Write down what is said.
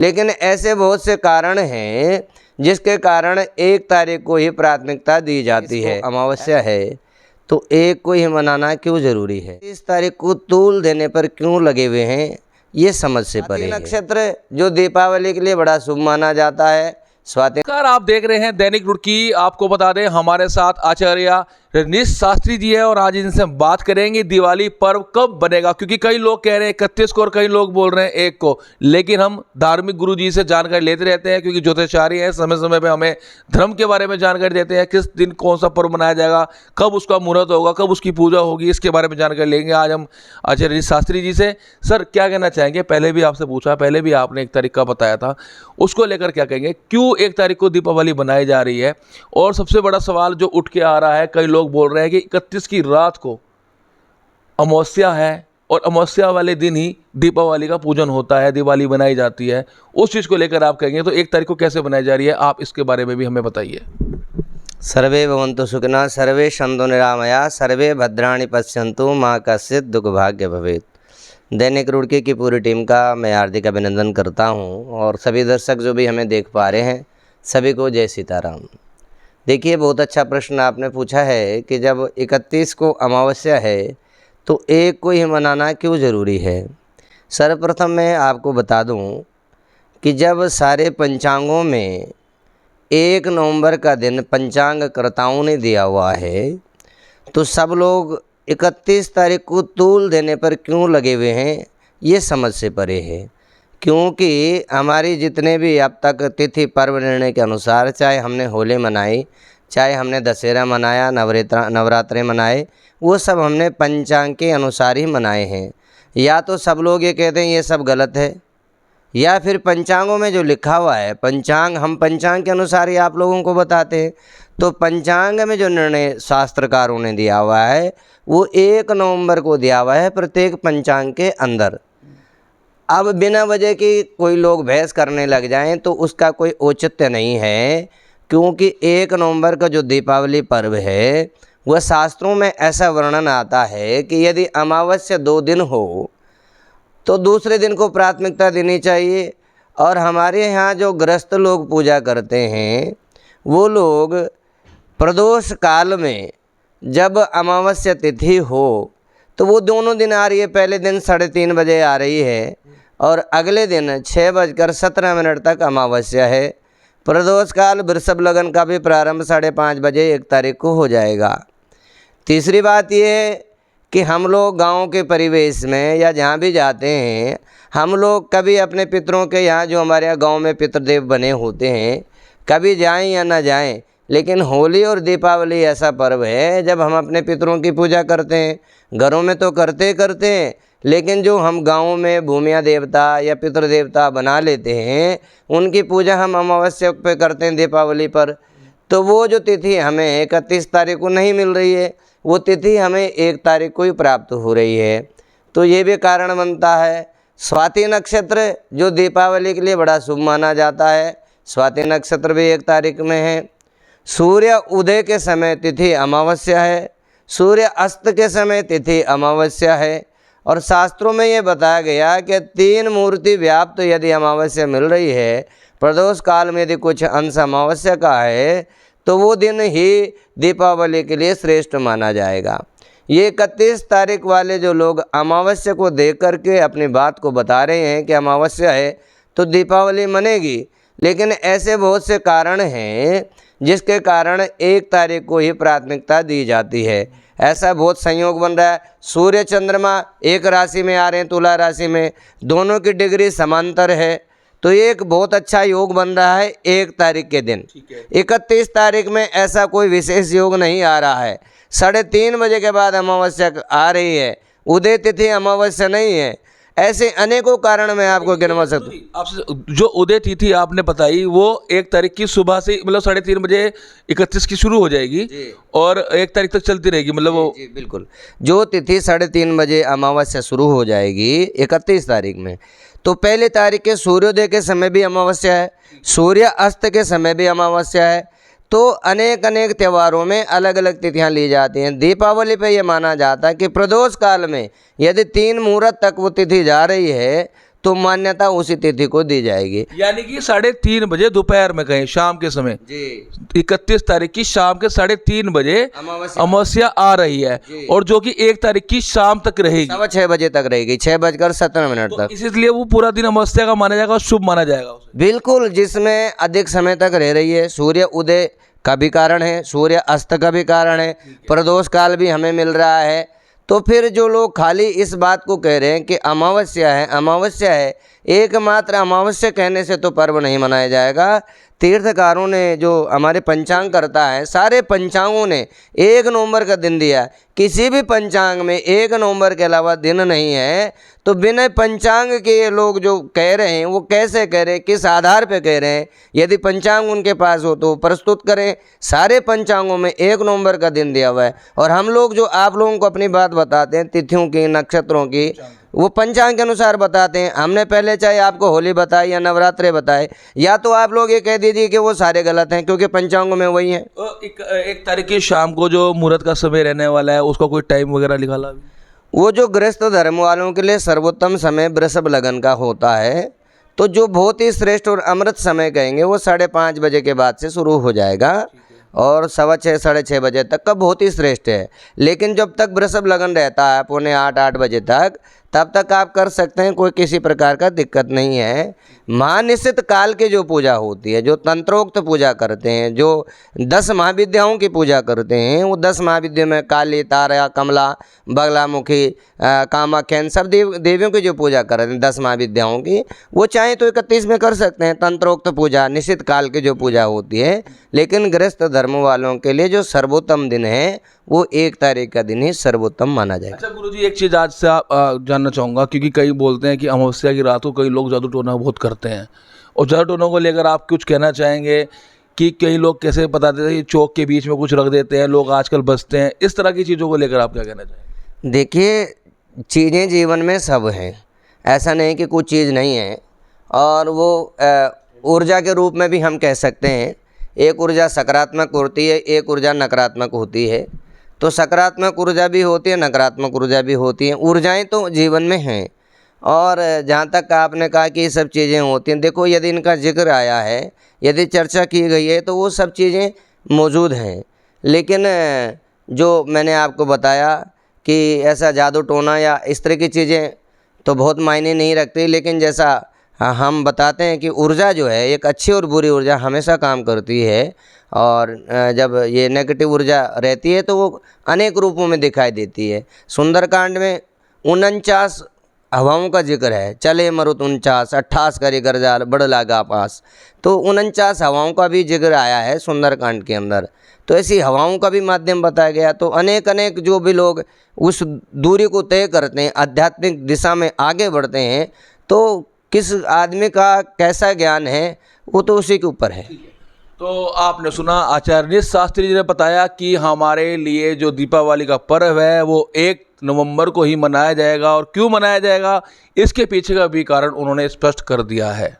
लेकिन ऐसे बहुत से कारण हैं जिसके कारण 1 तारीख को ही प्राथमिकता दी जाती है। अमावस्या है तो 1 को ही मनाना क्यों ज़रूरी है? इस तारीख को तूल देने पर क्यों लगे हुए हैं, ये समझ से परे है। नक्षत्र जो दीपावली के लिए बड़ा शुभ माना जाता है। स्वाति नमस्कार, आप देख रहे हैं दैनिक रुड़की। आपको बता दें हमारे साथ आचार्य रजनीश शास्त्री जी है और आज इनसे हम बात करेंगे दिवाली पर्व कब बनेगा, क्योंकि कई लोग कह रहे हैं 31 को और कई लोग बोल रहे हैं 1 को। लेकिन हम धार्मिक गुरु जी से जानकारी लेते रहते हैं, क्योंकि ज्योतिषाचार्य हैं, समय समय पे हमें धर्म के बारे में जानकारी देते हैं, किस दिन कौन सा पर्व मनाया जाएगा, कब उसका मुहूर्त होगा, कब उसकी पूजा होगी, इसके बारे में जानकारी लेंगे आज हम आचार्य रजनीश शास्त्री जी से। सर, क्या कहना चाहेंगे? पहले भी आपसे पूछा, पहले भी आपने 1 तारीख का बताया था, उसको लेकर क्या कहेंगे? क्यों 1 तारीख को दीपावली बनाई जा रही है? और सबसे बड़ा सवाल जो उठ के आ रहा है, कई लोग बोल रहे हैं कि 31 की रात को अमावस्या है और अमावस्या वाले दिन ही दीपावली का पूजन होता है, दिवाली बनाई जाती है। उस चीज़ को लेकर आप कहेंगे तो 1 तारीख को कैसे बनाई जा रही है, आप इसके बारे में भी हमें बताइए। सर्वे भवन्तु सुखिनः, सर्वे सन्तु निरामया, सर्वे भद्राणि पश्यन्तु, मा कश्चित् दुर्भाग्य भवेत्। दैनिक रुड़की की पूरी टीम का मैं हार्दिक अभिनंदन करता हूं और सभी दर्शक जो भी हमें देख पा रहे हैं सभी को जय सीताराम। देखिए, बहुत अच्छा प्रश्न आपने पूछा है कि जब 31 को अमावस्या है तो 1 को ही मनाना क्यों ज़रूरी है। सर्वप्रथम मैं आपको बता दूं कि जब सारे पंचांगों में 1 नवंबर का दिन पंचांगकर्ताओं ने दिया हुआ है, तो सब लोग 31 तारीख को तूल देने पर क्यों लगे हुए हैं, ये समझ से परे है। क्योंकि हमारी जितने भी अब तक तिथि पर्व निर्णय के अनुसार, चाहे हमने होली मनाई, चाहे हमने दशहरा मनाया, नवरात्रे मनाए, वो सब हमने पंचांग के अनुसार ही मनाए हैं। या तो सब लोग ये कहते हैं ये सब गलत है, या फिर पंचांगों में जो लिखा हुआ है, पंचांग हम पंचांग के अनुसार ही आप लोगों को बताते हैं। तो पंचांग में जो निर्णय शास्त्रकारों ने दिया हुआ है वो 1 नवंबर को दिया हुआ है प्रत्येक पंचांग के अंदर। अब बिना वजह की कोई लोग बहस करने लग जाएं तो उसका कोई औचित्य नहीं है, क्योंकि 1 नवंबर का जो दीपावली पर्व है वह शास्त्रों में ऐसा वर्णन आता है कि यदि अमावस्या 2 दिन हो तो दूसरे दिन को प्राथमिकता देनी चाहिए। और हमारे यहाँ जो गृहस्थ लोग पूजा करते हैं वो लोग प्रदोष काल में जब अमावस्या तिथि हो तो वो दोनों दिन आ रही है। पहले दिन 3:30 बजे आ रही है और अगले दिन 6:17 तक अमावस्या है। प्रदोष काल वृषभ लगन का भी प्रारंभ 5:30 बजे 1 तारीख को हो जाएगा। तीसरी बात ये है कि हम लोग गाँव के परिवेश में या जहाँ भी जाते हैं, हम लोग कभी अपने पितरों के यहाँ, जो हमारे यहाँ गाँव में पितृदेव बने होते हैं, कभी जाएं या ना जाएं, लेकिन होली और दीपावली ऐसा पर्व है जब हम अपने पितरों की पूजा करते हैं। घरों में तो करते हैं, लेकिन जो हम गाँव में भूमिया देवता या पितृदेवता बना लेते हैं उनकी पूजा हम अमावस्या पे करते हैं, दीपावली पर। तो वो जो तिथि हमें 31 तारीख को नहीं मिल रही है, वो तिथि हमें 1 तारीख को ही प्राप्त हो रही है। तो ये भी कारण बनता है। स्वाति नक्षत्र जो दीपावली के लिए बड़ा शुभ माना जाता है, स्वाति नक्षत्र भी 1 तारीख में है। सूर्य उदय के समय तिथि अमावस्या है, सूर्य अस्त के समय तिथि अमावस्या है। और शास्त्रों में ये बताया गया कि 3 मूर्ति व्याप्त यदि अमावस्या मिल रही है, प्रदोष काल में यदि कुछ अंश अमावस्या का है, तो वो दिन ही दीपावली के लिए श्रेष्ठ माना जाएगा। ये 31 तारीख वाले जो लोग अमावस्या को देख करके अपनी बात को बता रहे हैं कि अमावस्या है तो दीपावली मनेगी, लेकिन ऐसे बहुत से कारण हैं जिसके कारण 1 तारीख को ही प्राथमिकता दी जाती है। ऐसा बहुत संयोग बन रहा है। सूर्य चंद्रमा एक राशि में आ रहे हैं, तुला राशि में, दोनों की डिग्री समांतर है, तो एक बहुत अच्छा योग बन रहा है 1 तारीख के दिन। 31 तारीख में ऐसा कोई विशेष योग नहीं आ रहा है। 3:30 बजे के बाद अमावस्या आ रही है, उदय तिथि अमावस्या नहीं है। ऐसे अनेकों कारण मैं आपको गिनवा सकता हूँ। आपसे जो उदय तिथि आपने बताई वो 1 तारीख की सुबह से, मतलब 3:30 बजे 31 की शुरू हो जाएगी और 1 तारीख तक चलती रहेगी, मतलब वो जी बिल्कुल। जो तिथि 3:30 बजे अमावस्या शुरू हो जाएगी 31 तारीख में, तो पहले तारीख के सूर्योदय के समय भी अमावस्या है, सूर्य अस्त के समय भी अमावस्या है। तो अनेक त्योहारों में अलग अलग तिथियां ली जाती हैं। दीपावली पे ये माना जाता है कि प्रदोष काल में यदि 3 मुहूर्त तक वो तिथि जा रही है तो मान्यता उसी तिथि को दी जाएगी। यानी कि 3:30 बजे दोपहर में कहें शाम के समय जी 31 तारीख की शाम के 3:30 बजे अमावस्या अमावस्या आ रही है और जो कि 1 तारीख की शाम तक रहेगी। 6:15 बजे तक रहेगी, 6:17 तक। इसलिए वो पूरा दिन अमावस्या का माना जाएगा और शुभ माना जाएगा उसे। बिल्कुल, जिसमें अधिक समय तक रह रही है, सूर्य उदय का भी कारण है, सूर्य अस्त का भी कारण है, प्रदोष काल भी हमें मिल रहा है। तो फिर जो लोग खाली इस बात को कह रहे हैं कि अमावस्या है, अमावस्या है, एकमात्र अमावस्या कहने से तो पर्व नहीं मनाया जाएगा। तीर्थकारों ने जो हमारे पंचांग करता है, सारे पंचांगों ने 1 नवंबर का दिन दिया। किसी भी पंचांग में 1 नवंबर के अलावा दिन नहीं है। तो बिना पंचांग के ये लोग जो कह रहे हैं वो कैसे कह रहे हैं, किस आधार पे कह रहे हैं? यदि पंचांग उनके पास हो तो प्रस्तुत करें। सारे पंचांगों में 1 नवंबर का दिन दिया हुआ है और हम लोग जो आप लोगों को अपनी बात बताते हैं तिथियों की, नक्षत्रों की, वो पंचांग के अनुसार बताते हैं। हमने पहले चाहे आपको होली बताई या नवरात्रे बताए, या तो आप लोग ये कह दीजिए कि वो सारे गलत हैं क्योंकि पंचांगों में वही है। तो 1 तारीख की शाम को जो मुहूर्त का समय रहने वाला है उसका कोई टाइम वगैरह निकाला अभी? वो जो गृहस्थ धर्म वालों के लिए सर्वोत्तम समय वृषभ लगन का होता है। तो जो बहुत ही श्रेष्ठ और अमृत समय कहेंगे वो 5:30 बजे के बाद से शुरू हो जाएगा और 6:15 साढ़े 6 बजे तक का बहुत ही श्रेष्ठ है। लेकिन जब तक वृषभ लगन रहता है 7:45 बजे तक, तब तक आप कर सकते हैं, कोई किसी प्रकार का दिक्कत नहीं है। महानिश्चित काल की जो पूजा होती है, जो तंत्रोक्त पूजा करते हैं, जो 10 महाविद्याओं की पूजा करते हैं, वो 10 महाविद्या में काली, तारा, कमला, बगलामुखी, कामाख्या, सब देवियों की जो पूजा कर रहे हैं 10 महाविद्याओं की, वो चाहे तो 31 में कर सकते हैं तंत्रोक्त पूजा, निश्चित काल की जो पूजा होती है। लेकिन गृहस्थ धर्म वालों के लिए जो सर्वोत्तम दिन है वो 1 तारीख का दिन ही सर्वोत्तम माना जाएगा। अच्छा गुरुजी, एक चीज़ आज से जानना चाहूँगा, क्योंकि कई बोलते हैं कि अमावस्या की रात को कई लोग जादू टोना बहुत करते हैं, और जादू टोना को लेकर आप कुछ कहना चाहेंगे कि कई लोग कैसे बताते हैं, चौक के बीच में कुछ रख देते हैं, लोग आजकल बचते हैं, इस तरह की चीज़ों को लेकर आप क्या कहना चाहेंगे? देखिए, चीज़ें जीवन में सब हैं, ऐसा नहीं कि कुछ चीज़ नहीं है। और वो ऊर्जा के रूप में भी हम कह सकते हैं। एक ऊर्जा सकारात्मक होती है, एक ऊर्जा नकारात्मक होती है। तो सकारात्मक ऊर्जा भी होती है, नकारात्मक ऊर्जा भी होती है। ऊर्जाएं तो जीवन में हैं। और जहाँ तक आपने कहा कि ये सब चीज़ें होती हैं, देखो यदि इनका जिक्र आया है, यदि चर्चा की गई है, तो वो सब चीज़ें मौजूद हैं। लेकिन जो मैंने आपको बताया कि ऐसा जादू टोना या इस तरह की चीज़ें तो बहुत मायने नहीं रखती। लेकिन जैसा हम बताते हैं कि ऊर्जा जो है, एक अच्छी और बुरी ऊर्जा हमेशा काम करती है। और जब ये नेगेटिव ऊर्जा रहती है तो वो अनेक रूपों में दिखाई देती है। सुंदरकांड में 49 हवाओं का जिक्र है। चले मरुत 49, 28 करे गरजाल बड़ लागा पास। तो 49 हवाओं का भी जिक्र आया है सुंदरकांड के अंदर। तो ऐसी हवाओं का भी माध्यम बताया गया। तो अनेक जो भी लोग उस दूरी को तय करते हैं, आध्यात्मिक दिशा में आगे बढ़ते हैं, तो किस आदमी का कैसा ज्ञान है वो तो उसी के ऊपर है। तो आपने सुना आचार्य निश शास्त्री जी ने बताया कि हमारे लिए जो दीपावली का पर्व है वो 1 नवंबर को ही मनाया जाएगा, और क्यों मनाया जाएगा इसके पीछे का भी कारण उन्होंने स्पष्ट कर दिया है।